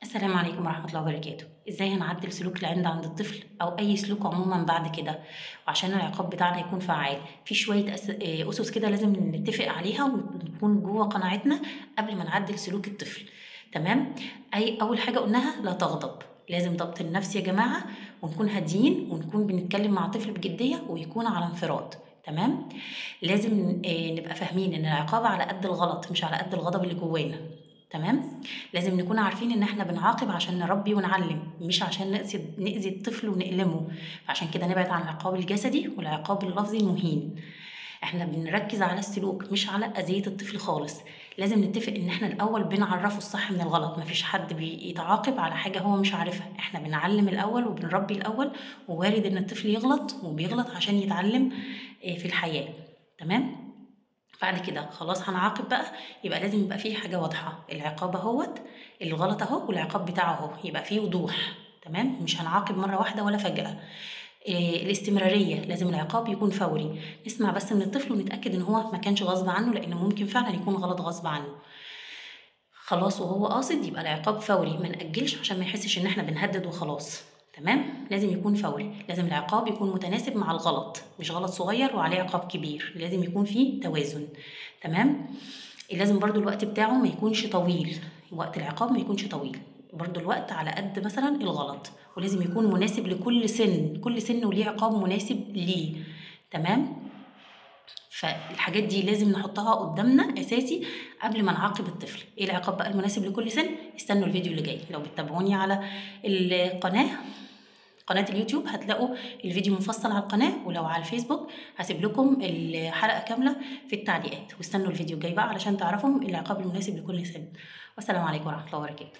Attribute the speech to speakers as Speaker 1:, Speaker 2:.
Speaker 1: السلام عليكم ورحمة الله وبركاته. ازاي هنعدل سلوك العند عند الطفل او اي سلوك عموما بعد كده، وعشان العقاب بتاعنا يكون فعال في شوية اسس كده لازم نتفق عليها ونكون جوه قناعتنا قبل ما نعدل سلوك الطفل. تمام. اول حاجة قلناها لا تغضب، لازم ضبط النفس يا جماعة، ونكون هاديين ونكون بنتكلم مع الطفل بجدية ويكون على انفراد. تمام. لازم نبقى فاهمين ان العقاب على قد الغلط مش على قد الغضب اللي جوانا. تمام. لازم نكون عارفين ان احنا بنعاقب عشان نربي ونعلم، مش عشان نأذي الطفل ونألمه. فعشان كده نبعد عن العقاب الجسدي والعقاب اللفظي المهين. احنا بنركز على السلوك مش على اذية الطفل خالص. لازم نتفق ان احنا الاول بنعرفه الصح من الغلط، مفيش حد بيتعاقب على حاجة هو مش عارفها، احنا بنعلم الاول وبنربي الاول، ووارد ان الطفل يغلط وبيغلط عشان يتعلم في الحياة. تمام. بعد كده خلاص هنعاقب بقى، يبقى لازم يبقى فيه حاجة واضحة، العقاب اهوت، الغلط اهو والعقاب بتاعه اهو، يبقى فيه وضوح. تمام. مش هنعاقب مرة واحدة ولا فجأة. الاستمرارية، لازم العقاب يكون فوري، نسمع بس من الطفل ونتأكد ان هو ما كانش غصب عنه، لان ممكن فعلا يكون غلط غصب عنه. خلاص وهو قاصد يبقى العقاب فوري، ما نأجلش عشان ما يحسش ان احنا بنهدد وخلاص. تمام. لازم يكون فوري، لازم العقاب يكون متناسب مع الغلط، مش غلط صغير وعليه عقاب كبير، لازم يكون فيه توازن. تمام. لازم برضو الوقت بتاعه ما يكونش طويل، وقت العقاب ما يكونش طويل، برضو الوقت على قد مثلا الغلط، ولازم يكون مناسب لكل سن، كل سن وليه عقاب مناسب ليه. تمام. فالحاجات دي لازم نحطها قدامنا اساسي قبل ما نعاقب الطفل. ايه العقاب بقى المناسب لكل سن؟ استنوا الفيديو اللي جاي، لو بتتابعوني على قناة اليوتيوب هتلاقوا الفيديو مفصل على القناة، ولو على الفيسبوك هسيب لكم الحلقة كاملة في التعليقات، واستنوا الفيديو الجاي بقى علشان تعرفوا العقاب المناسب لكل سن. والسلام عليكم ورحمة الله وبركاته.